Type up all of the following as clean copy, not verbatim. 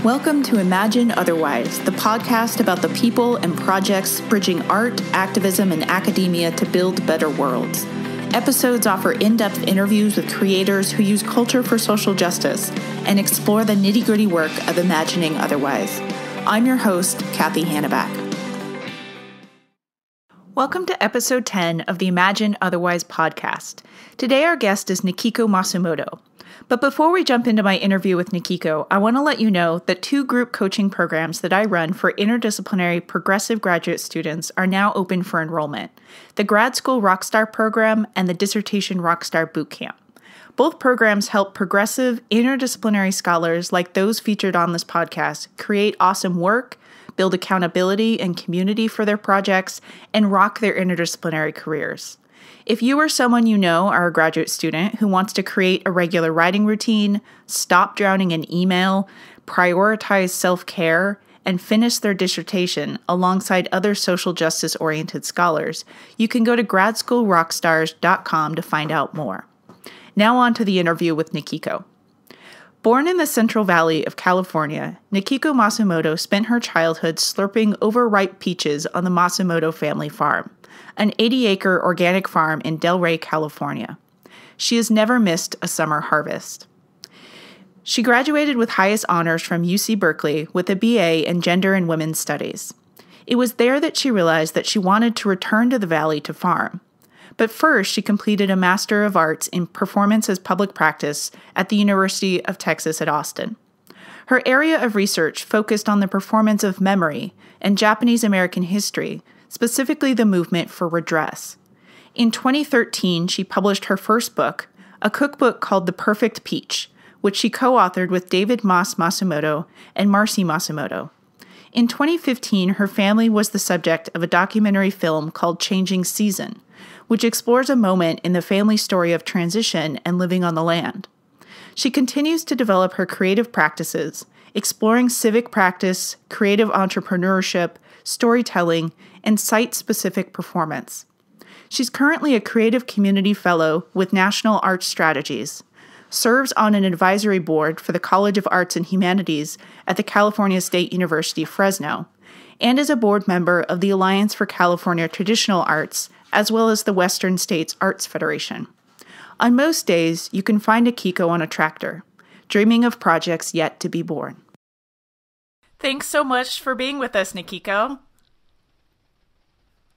Welcome to Imagine Otherwise, the podcast about the people and projects bridging art, activism, and academia to build better worlds. Episodes offer in-depth interviews with creators who use culture for social justice and explore the nitty-gritty work of imagining otherwise. I'm your host, Kathy Hanneback. Welcome to episode 10 of the Imagine Otherwise podcast. Today our guest is Nikiko Masumoto. But before we jump into my interview with Nikiko, I want to let you know that 2 group coaching programs that I run for interdisciplinary progressive graduate students are now open for enrollment: the Grad School Rockstar Program and the Dissertation Rockstar Bootcamp. Both programs help progressive interdisciplinary scholars like those featured on this podcast create awesome work, build accountability and community for their projects, and rock their interdisciplinary careers. If you or someone you know are a graduate student who wants to create a regular writing routine, stop drowning in email, prioritize self-care, and finish their dissertation alongside other social justice-oriented scholars, you can go to gradschoolrockstars.com to find out more. Now on to the interview with Nikiko. Born in the Central Valley of California, Nikiko Masumoto spent her childhood slurping overripe peaches on the Masumoto Family Farm, an 80-acre organic farm in Delray, California. She has never missed a summer harvest. She graduated with highest honors from UC Berkeley with a BA in Gender and Women's Studies. It was there that she realized that she wanted to return to the Valley to farm. But first, she completed a Master of Arts in Performance as Public Practice at the University of Texas at Austin. Her area of research focused on the performance of memory and Japanese American history, specifically the movement for redress. In 2013, she published her first book, a cookbook called The Perfect Peach, which she co-authored with David Moss Masumoto and Marcy Masumoto. In 2015, her family was the subject of a documentary film called Changing Season, which explores a moment in the family story of transition and living on the land. She continues to develop her creative practices, exploring civic practice, creative entrepreneurship, storytelling, and site-specific performance. She's currently a Creative Community Fellow with National Arts Strategies, serves on an advisory board for the College of Arts and Humanities at the California State University, Fresno, and is a board member of the Alliance for California Traditional Arts, as well as the Western States Arts Federation. On most days, you can find Nikiko on a tractor, dreaming of projects yet to be born. Thanks so much for being with us, Nikiko.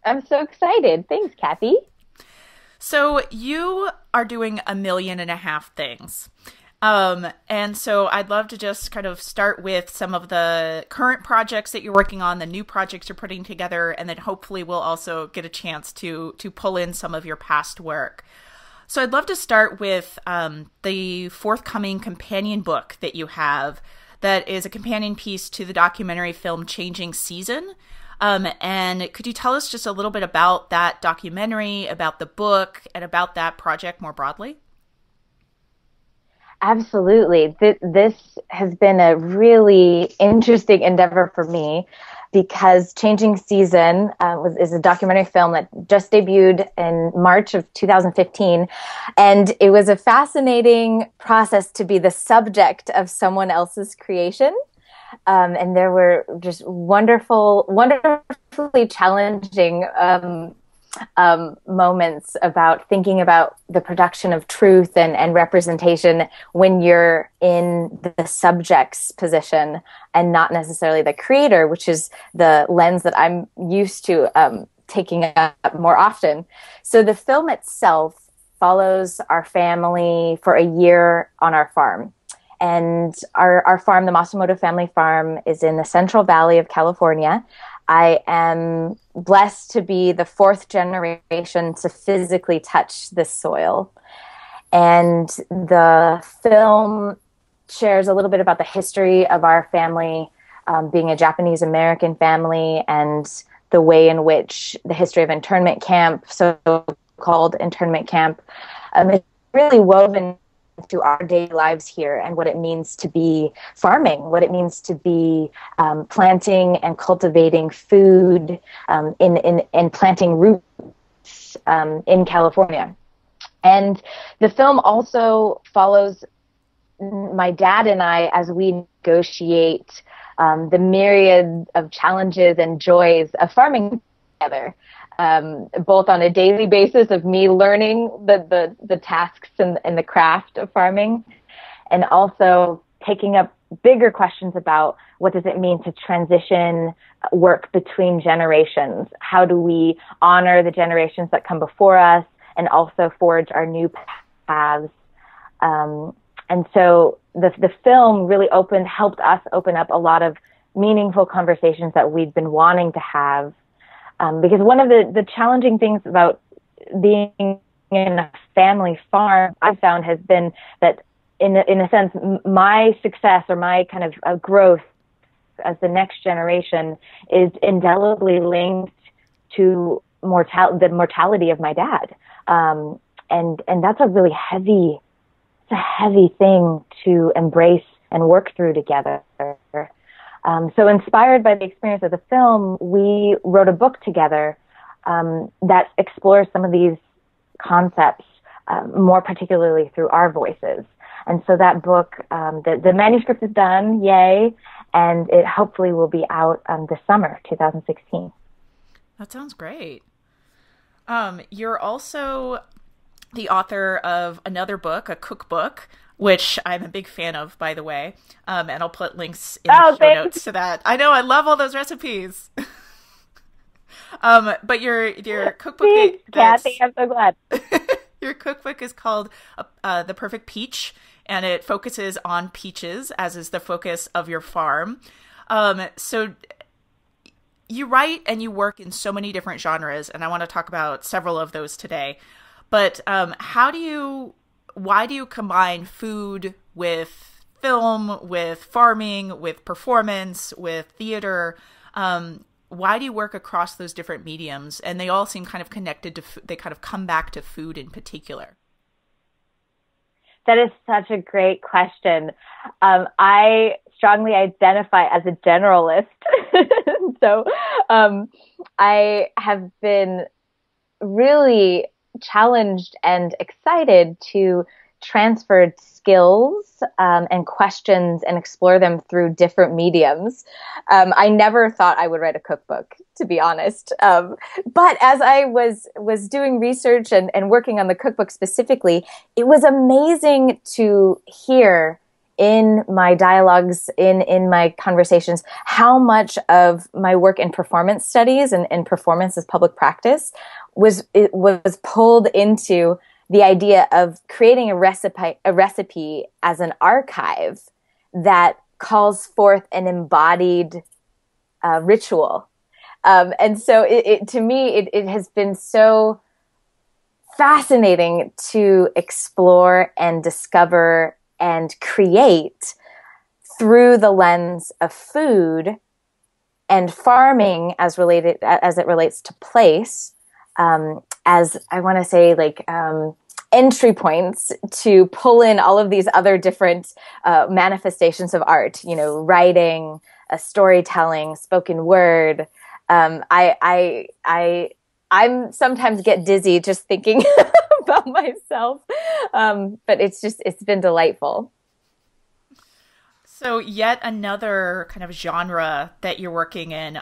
I'm so excited. Thanks, Kathy. So you are doing 1.5 million things. And so I'd love to just kind of start with some of the current projects that you're working on, the new projects you're putting together, and then hopefully we'll also get a chance to pull in some of your past work. So I'd love to start with the forthcoming companion book that you have that is a companion piece to the documentary film Changing Season. And could you tell us just a little bit about that documentary, about the book, and about that project more broadly? Absolutely. This has been a really interesting endeavor for me because Changing Season is a documentary film that just debuted in March of 2015. And it was a fascinating process to be the subject of someone else's creation. And there were just wonderfully challenging moments about thinking about the production of truth and representation when you're in the subject's position and not necessarily the creator, which is the lens that I'm used to taking up more often. So the film itself follows our family for a year on our farm. And our farm, the Masumoto Family Farm, is in the Central Valley of California. I am blessed to be the 4th generation to physically touch this soil. And the film shares a little bit about the history of our family, being a Japanese American family, and the way in which the history of internment camp, so-called internment camp, is really woven through our daily lives here and what it means to be farming, what it means to be planting and cultivating food and planting roots in California. And the film also follows my dad and I, as we negotiate the myriad of challenges and joys of farming together, both on a daily basis of me learning the tasks and the craft of farming, and also taking up bigger questions about what does it mean to transition work between generations? How do we honor the generations that come before us and also forge our new paths? And so the film really helped us open up a lot of meaningful conversations that we'd been wanting to have. Because one of the challenging things about being in a family farm, I've found, has been that in a sense, my success or my kind of growth as the next generation is indelibly linked to the mortality of my dad. And that's a really heavy thing to embrace and work through together. So inspired by the experience of the film, we wrote a book together that explores some of these concepts more particularly through our voices. And so that book, the manuscript is done, yay, and it hopefully will be out this summer, 2016. That sounds great. You're also the author of another book, a cookbook, which I'm a big fan of, by the way. And I'll put links in the show notes to that. I know, I love all those recipes. But your cookbook... Thanks, Kathy, I'm so glad. Your cookbook is called The Perfect Peach, and it focuses on peaches, as is the focus of your farm. So you write and you work in so many different genres, and I want to talk about several of those today. But why do you combine food with film, with farming, with performance, with theater? Why do you work across those different mediums? And they all seem kind of connected to, they kind of come back to food in particular. That is such a great question. I strongly identify as a generalist. So I have been really challenged and excited to transfer skills and questions and explore them through different mediums. I never thought I would write a cookbook, to be honest. But as I was doing research and working on the cookbook specifically, it was amazing to hear in my dialogues, in my conversations, how much of my work in performance studies and performance as public practice was pulled into the idea of creating a recipe as an archive that calls forth an embodied ritual. And so to me, it has been so fascinating to explore and discover and create through the lens of food and farming as it relates to place, as I want to say, like, entry points to pull in all of these other different manifestations of art, writing, storytelling, spoken word. I'm sometimes get dizzy just thinking about myself. But it's been delightful. So yet another kind of genre that you're working in,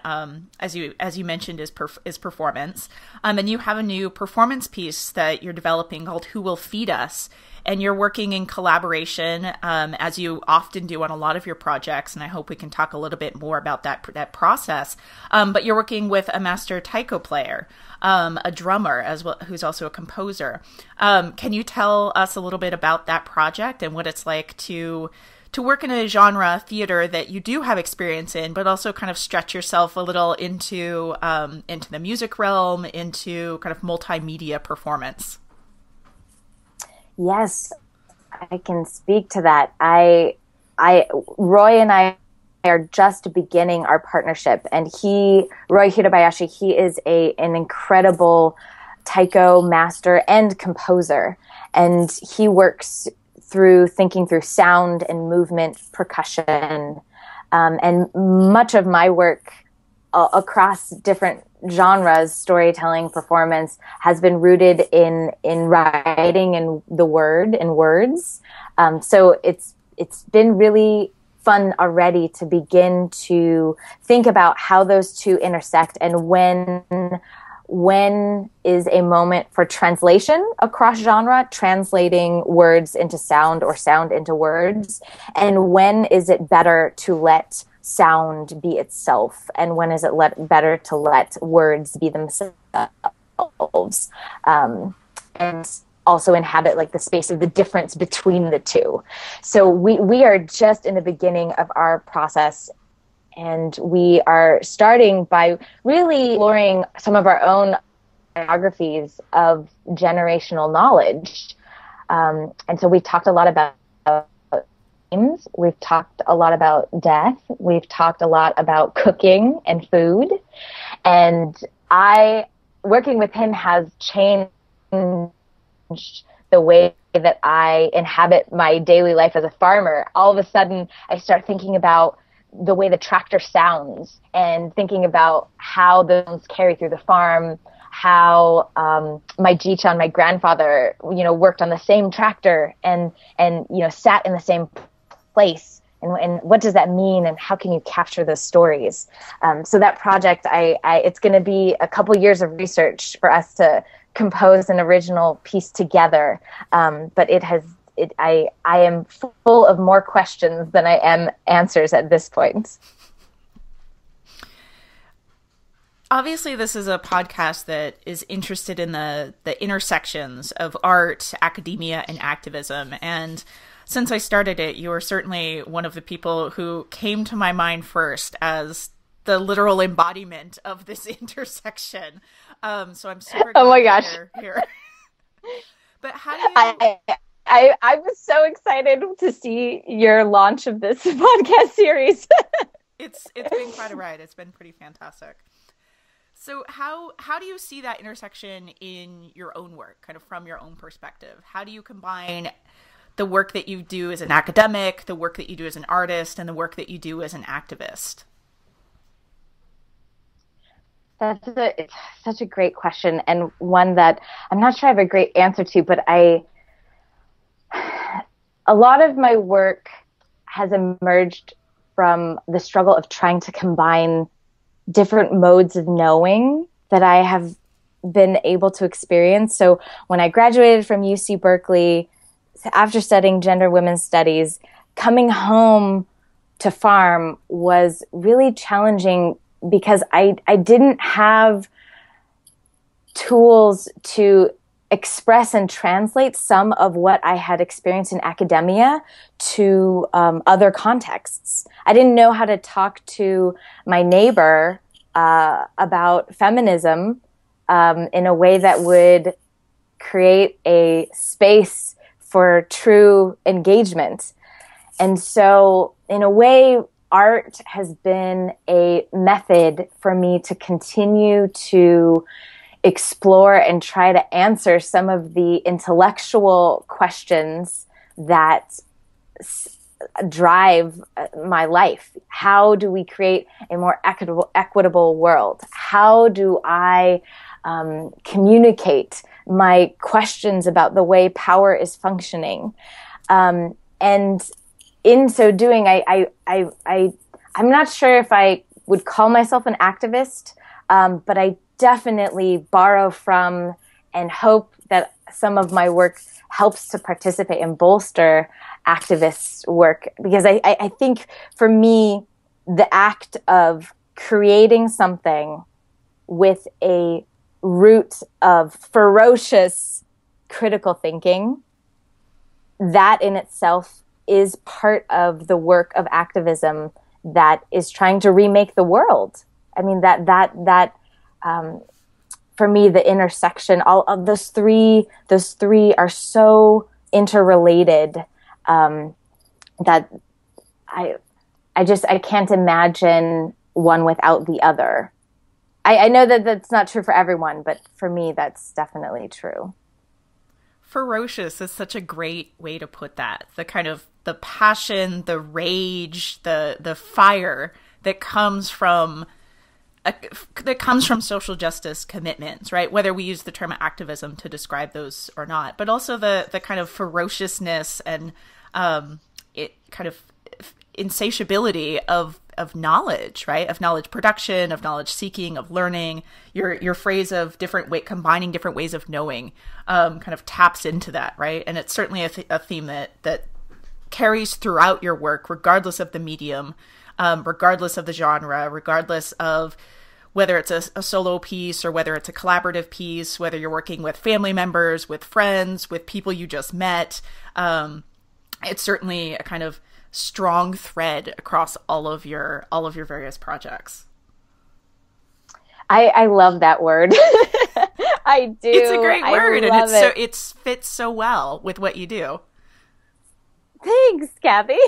as you mentioned, is performance. And you have a new performance piece that you're developing called Who Will Feed Us? And you're working in collaboration, as you often do on a lot of your projects. And I hope we can talk a little bit more about that process. But you're working with a master taiko player, a drummer as well, who's also a composer. Can you tell us a little bit about that project and what it's like to work in a genre theater that you do have experience in, but also kind of stretch yourself a little into the music realm, into kind of multimedia performance? Yes, I can speak to that. Roy and I are just beginning our partnership, and Roy Hirabayashi, he is an incredible taiko master and composer, and he works through thinking through sound and movement, percussion, and much of my work across different genres, storytelling, performance, has been rooted in writing and the word and words. So it's it's been really fun already to begin to think about how those two intersect, and when is a moment for translation across genre, translating words into sound or sound into words, and when is it better to let sound be itself, and when is it better to let words be themselves, and also inhabit like the space of the difference between the two. So we are just in the beginning of our process, and we are starting by really exploring some of our own biographies of generational knowledge. And so we've talked a lot about names, we've talked a lot about death, we've talked a lot about cooking and food. And working with him has changed the way that I inhabit my daily life as a farmer. All of a sudden, I start thinking about the way the tractor sounds, and thinking about how those carry through the farm, how my Jichan, my grandfather, worked on the same tractor and sat in the same place, and what does that mean, and how can you capture those stories? So that project, it's going to be a couple years of research for us to compose an original piece together, but I am full of more questions than I am answers at this point. Obviously, this is a podcast that is interested in the intersections of art, academia, and activism. And since I started it, you are certainly one of the people who came to my mind first as the literal embodiment of this intersection. So I'm super glad oh my gosh. You're here. But how do you... I was so excited to see your launch of this podcast series. It's been quite a ride. It's been pretty fantastic. So how do you see that intersection in your own work, kind of from your own perspective? How do you combine the work that you do as an academic, the work that you do as an artist, and the work that you do as an activist? It's such a great question, and one that I'm not sure I have a great answer to, but a lot of my work has emerged from the struggle of trying to combine different modes of knowing that I have been able to experience. So when I graduated from UC Berkeley, after studying gender women's studies, coming home to farm was really challenging because I didn't have tools to express and translate some of what I had experienced in academia to other contexts. I didn't know how to talk to my neighbor about feminism in a way that would create a space for true engagement. And so, in a way, art has been a method for me to continue to explore and try to answer some of the intellectual questions that drive my life. How do we create a more equitable world? How do I communicate my questions about the way power is functioning? And in so doing, I'm not sure if I would call myself an activist, but I definitely borrow from and hope that some of my work helps to participate and bolster activist work. Because I think for me, the act of creating something with a root of ferocious critical thinking, that in itself is part of the work of activism that is trying to remake the world. I mean, that for me, the intersection, all of those three are so interrelated that I can't imagine one without the other. I know that that's not true for everyone, but for me, that's definitely true. Ferocious is such a great way to put that. The kind of the passion, the rage, the fire that comes from social justice commitments, right? Whether we use the term activism to describe those or not, but also the kind of ferociousness and kind of insatiability of knowledge, right? Of knowledge production, of knowledge seeking, of learning. Your phrase of combining different ways of knowing, kind of taps into that, right? And it's certainly a theme that carries throughout your work, regardless of the medium, regardless of the genre, regardless of whether it's a solo piece or whether it's a collaborative piece, whether you're working with family members, with friends, with people you just met. It's certainly a kind of strong thread across all of your various projects. I love that word. I do. It's a great word, and it fits so well with what you do. Thanks, Kathy.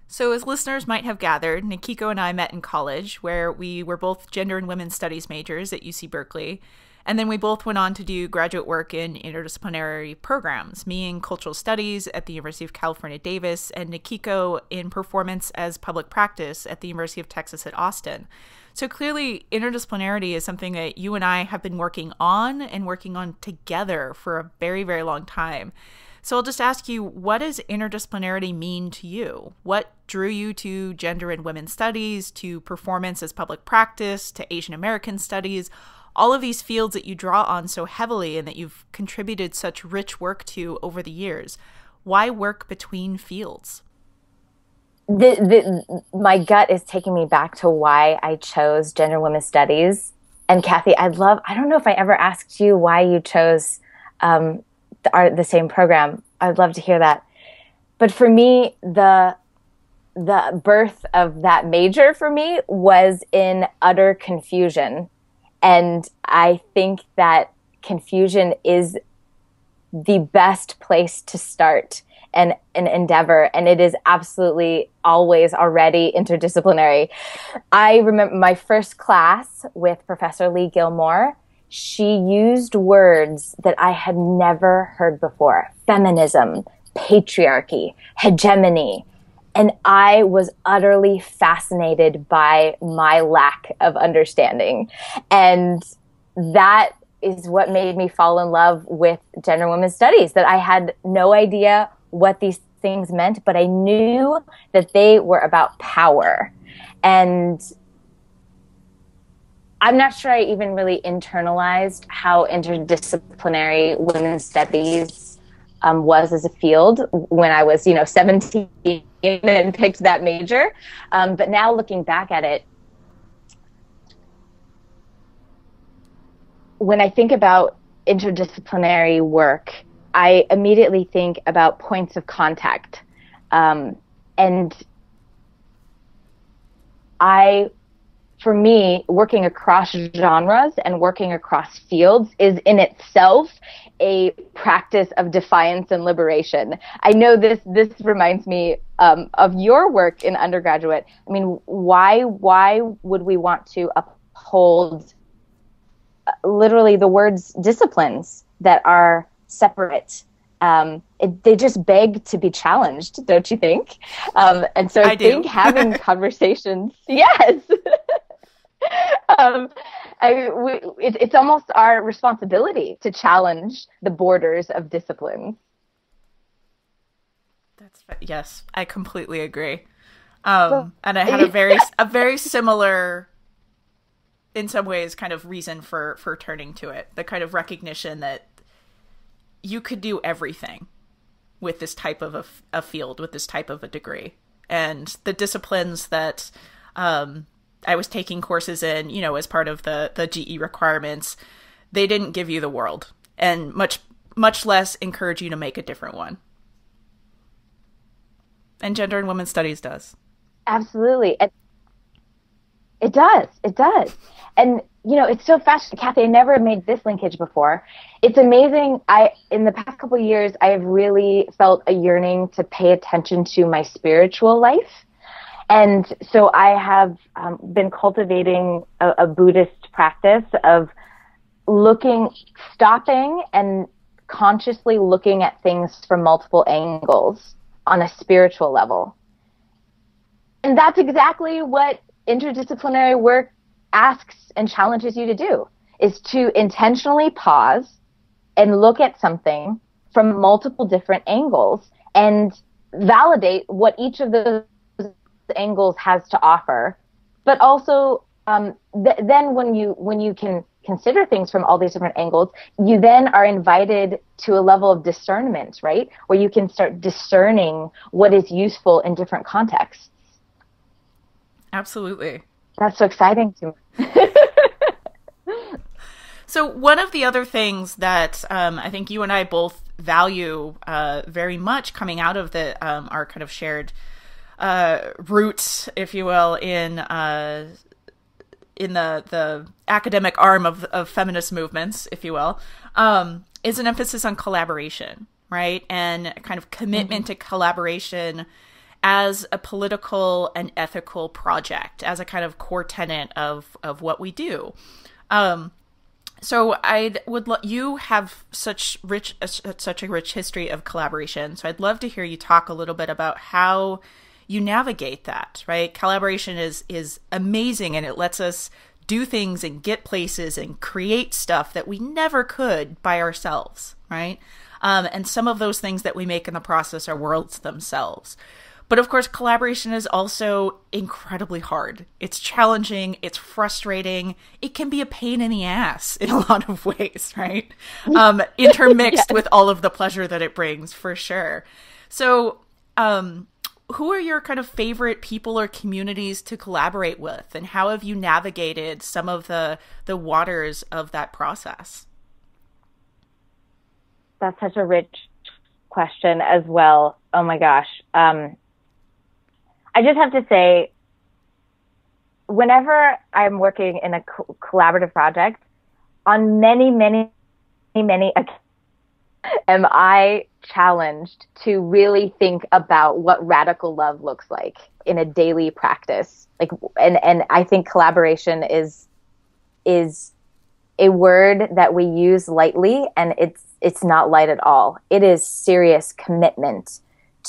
So as listeners might have gathered, Nikiko and I met in college, where we were both gender and women's studies majors at UC Berkeley. And then we both went on to do graduate work in interdisciplinary programs, me in cultural studies at the University of California, Davis, and Nikiko in performance as public practice at the University of Texas at Austin. So clearly, interdisciplinarity is something that you and I have been working on together for a very, very long time. So I'll just ask you, what does interdisciplinarity mean to you? What drew you to gender and women's studies, to performance as public practice, to Asian American studies? All of these fields that you draw on so heavily and that you've contributed such rich work to over the years. Why work between fields? My gut is taking me back to why I chose gender and women's studies. And Kathy, I don't know if I ever asked you why you chose the same program. I'd love to hear that. But for me, the birth of that major for me was in utter confusion. And I think that confusion is the best place to start an endeavor. And it is absolutely always already interdisciplinary. I remember my first class with Professor Lee Gilmore. She used words that I had never heard before: feminism, patriarchy, hegemony. And I was utterly fascinated by my lack of understanding. And that is what made me fall in love with gender and women's studies, that I had no idea what these things meant, but I knew that they were about power. And I'm not sure I even really internalized how interdisciplinary women's studies was as a field when I was, 17 and picked that major. But now looking back at it, when I think about interdisciplinary work, I immediately think about points of contact. For me, working across genres and working across fields is in itself a practice of defiance and liberation. I know this reminds me of your work in undergraduate. I mean, why would we want to uphold literally the words disciplines that are separate? They just beg to be challenged, don't you think? And so I think having conversations, yes. It's almost our responsibility to challenge the borders of disciplines. Yes, I completely agree. And I had a very similar, in some ways, kind of reason for turning to it. The kind of recognition that you could do everything with this type of a field, with this type of a degree. And the disciplines that I was taking courses in, as part of the GE requirements, they didn't give you the world, and much less encourage you to make a different one. And gender and women's studies does. Absolutely. It does. And, it's so fascinating. Kathy, I never made this linkage before. It's amazing. In the past couple of years, I have really felt a yearning to pay attention to my spiritual life. And so I have been cultivating a Buddhist practice of stopping and consciously looking at things from multiple angles on a spiritual level. And that's exactly what interdisciplinary work asks and challenges you to do, is to intentionally pause and look at something from multiple different angles and validate what each of those angles has to offer. But also, then when you can consider things from all these different angles, you then are invited to a level of discernment, right? Where you can start discerning what is useful in different contexts. Absolutely. That's so exciting to me. So one of the other things that I think you and I both value very much coming out of our kind of shared roots, if you will, in the academic arm of feminist movements, if you will, is an emphasis on collaboration, right? And kind of commitment to collaboration as a political and ethical project, as a kind of core tenet of what we do. So you have such a rich history of collaboration. So I'd love to hear you talk a little bit about how you navigate that, right? Collaboration is amazing, and it lets us do things and get places and create stuff that we never could by ourselves, right? And some of those things that we make in the process are worlds themselves. But of course, collaboration is also incredibly hard. It's challenging. It's frustrating. It can be a pain in the ass in a lot of ways, right? Intermixed with all of the pleasure that it brings, for sure. So, who are your kind of favorite people or communities to collaborate with, and how have you navigated some of the waters of that process? That's such a rich question as well. Oh my gosh. I just have to say, whenever I'm working in a collaborative project, on many am I challenged to really think about what radical love looks like in a daily practice. And I think collaboration is a word that we use lightly, and it's not light at all. It is serious commitment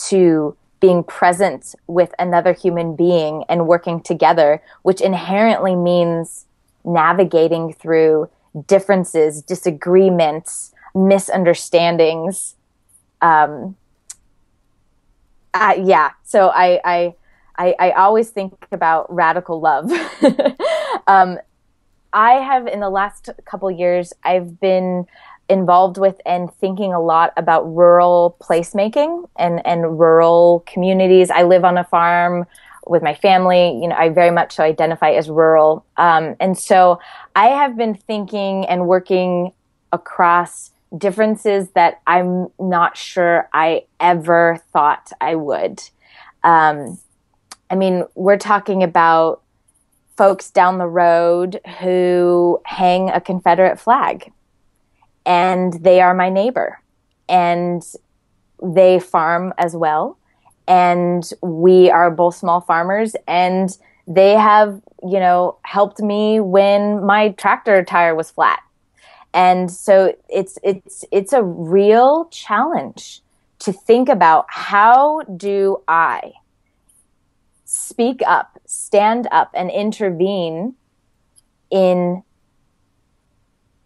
to being present with another human being and working together, which inherently means navigating through differences, disagreements, misunderstandings. So I always think about radical love. I have, in the last couple years, I've been involved with and thinking a lot about rural placemaking and rural communities. I live on a farm with my family. I very much so identify as rural. And so I have been thinking and working across differences that I'm not sure I ever thought I would. We're talking about folks down the road who hang a Confederate flag, and they are my neighbor, and they farm as well. And we are both small farmers, and they have, helped me when my tractor tire was flat. And so it's a real challenge to think about, how do I speak up, stand up, and intervene in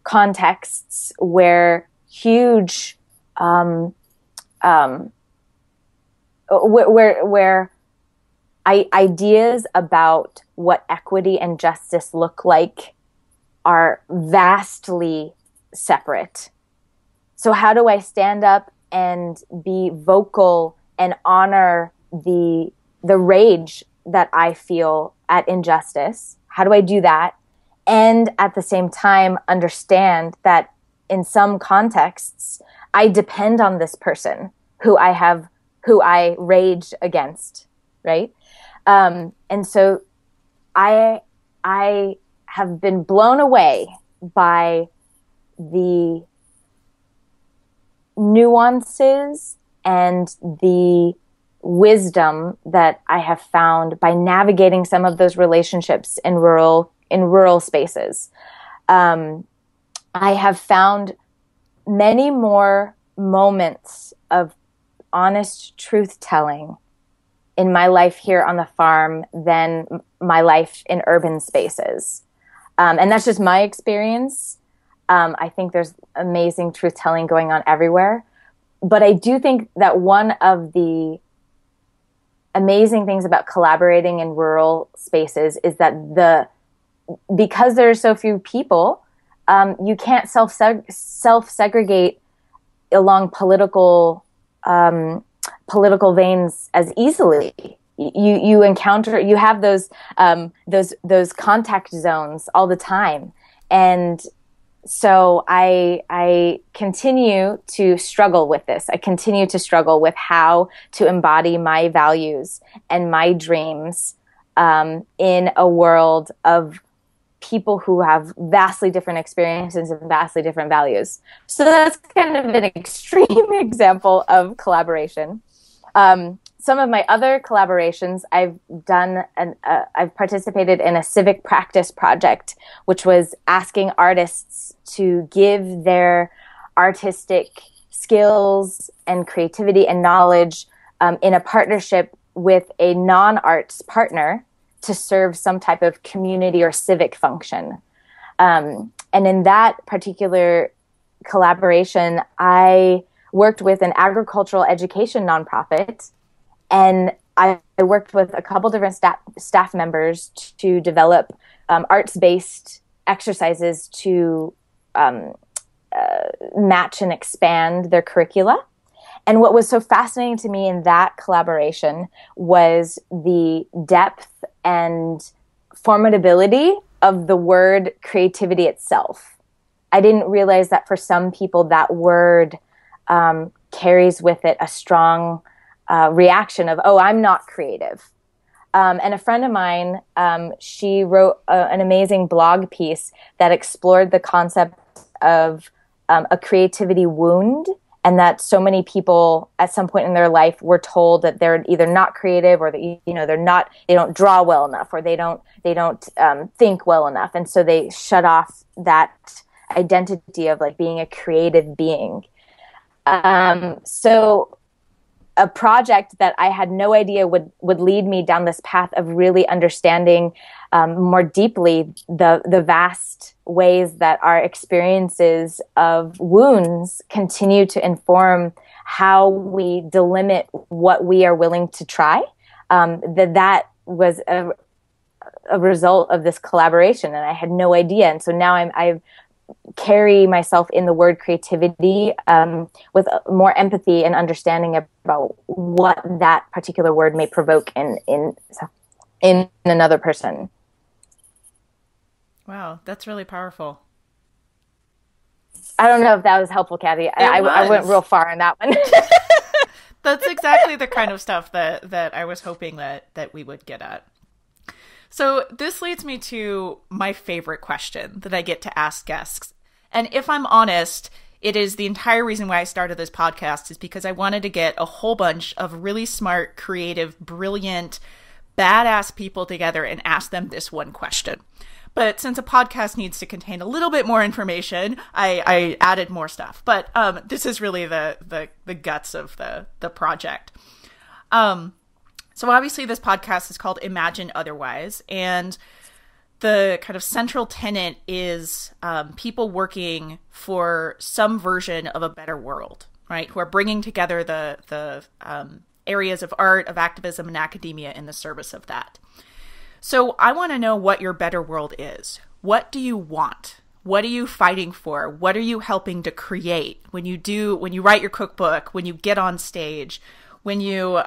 contexts where huge, where ideas about what equity and justice look like are vastly separate. So how do I stand up and be vocal and honor the rage that I feel at injustice? How do I do that? And at the same time, understand that in some contexts, I depend on this person who I rage against, right? And so I have been blown away by the nuances and the wisdom that I have found by navigating some of those relationships in rural spaces. I have found many more moments of honest truth-telling in my life here on the farm than my life in urban spaces. And that's just my experience. I think there's amazing truth-telling going on everywhere. But I do think that one of the amazing things about collaborating in rural spaces is that because there are so few people, you can't self-segregate along political veins as easily. You have those contact zones all the time, and so I continue to struggle with this. I continue to struggle with how to embody my values and my dreams in a world of people who have vastly different experiences and vastly different values. So that's kind of an extreme example of collaboration. Some of my other collaborations, I've participated in a civic practice project, which was asking artists to give their artistic skills and creativity and knowledge in a partnership with a non-arts partner to serve some type of community or civic function. And in that particular collaboration, I worked with an agricultural education nonprofit, and I worked with a couple different staff members to develop arts-based exercises to match and expand their curricula. And what was so fascinating to me in that collaboration was the depth and formidability of the word creativity itself. I didn't realize that for some people that word carries with it a strong reaction of, oh, I'm not creative. And a friend of mine, she wrote an amazing blog piece that explored the concept of a creativity wound, and that so many people at some point in their life were told that they're either not creative, or that they don't draw well enough, or they don't think well enough, and so they shut off that identity of like being a creative being. So a project that I had no idea would lead me down this path of really understanding more deeply the vast ways that our experiences of wounds continue to inform how we delimit what we are willing to try. That was a result of this collaboration, and I had no idea. And so now I carry myself in the word creativity with more empathy and understanding about what that particular word may provoke in another person. Wow, that's really powerful. I don't know if that was helpful, Kathy. I went real far in that one. That's exactly the kind of stuff that I was hoping that we would get at. So this leads me to my favorite question that I get to ask guests. And if I'm honest, it is the entire reason why I started this podcast, is because I wanted to get a whole bunch of really smart, creative, brilliant, badass people together and ask them this one question. But since a podcast needs to contain a little bit more information, I added more stuff. But this is really the guts of the project. So obviously this podcast is called Imagine Otherwise, and the kind of central tenet is people working for some version of a better world, right? Who are bringing together the areas of art, of activism, and academia in the service of that. So I want to know what your better world is. What do you want? What are you fighting for? What are you helping to create when you write your cookbook, when you get on stage, when you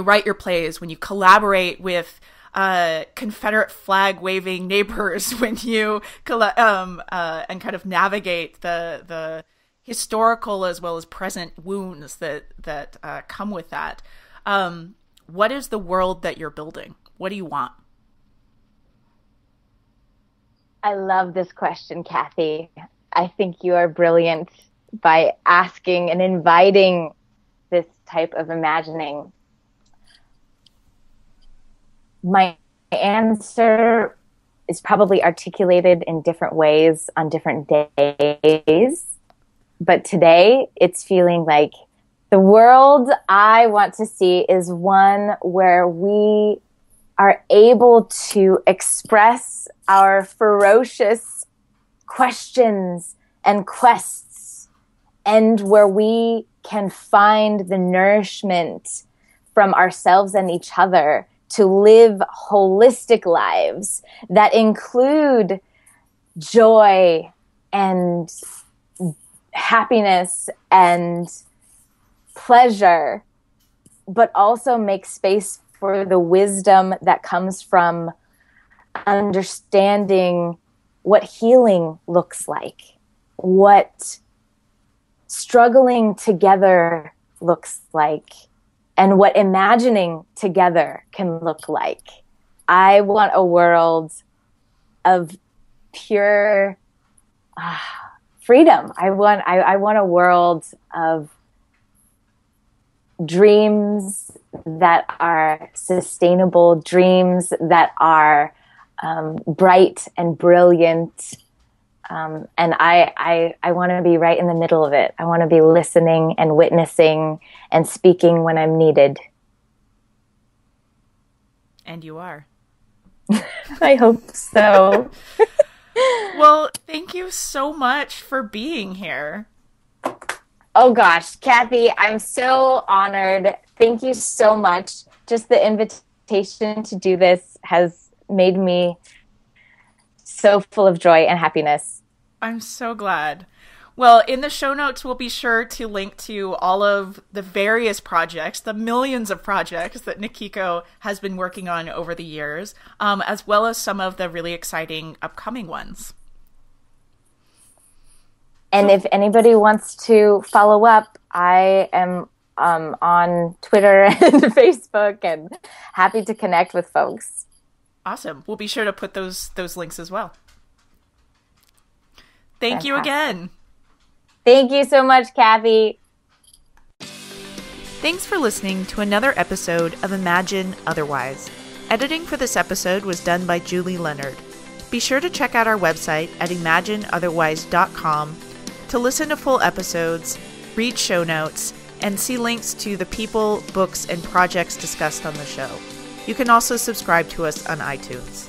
write your plays, when you collaborate with Confederate flag waving neighbors, when you and kind of navigate the historical as well as present wounds that come with that. What is the world that you're building? What do you want? I love this question, Kathy. I think you are brilliant by asking and inviting this type of imagining. My answer is probably articulated in different ways on different days. But today it's feeling like the world I want to see is one where we are able to express our ferocious questions and quests and where we can find the nourishment from ourselves and each other to live holistic lives that include joy and happiness and pleasure, but also make space for the wisdom that comes from understanding what healing looks like, what struggling together looks like, and what imagining together can look like. I want a world of pure freedom. I want a world of dreams that are sustainable, dreams that are bright and brilliant. And I want to be right in the middle of it. I want to be listening and witnessing and speaking when I'm needed. And you are. I hope so. Well, thank you so much for being here. Oh gosh, Kathy, I'm so honored. Thank you so much. Just the invitation to do this has made me so full of joy and happiness. I'm so glad. Well, in the show notes, we'll be sure to link to all of the various projects, the millions of projects that Nikiko has been working on over the years, as well as some of the really exciting upcoming ones. And if anybody wants to follow up, I am on Twitter and Facebook and happy to connect with folks. Awesome. We'll be sure to put those links as well. Thank you again. Thank you so much, Kathy. Thanks for listening to another episode of Imagine Otherwise. Editing for this episode was done by Julie Leonard. Be sure to check out our website at imagineotherwise.com to listen to full episodes, read show notes, and see links to the people, books, and projects discussed on the show. You can also subscribe to us on iTunes.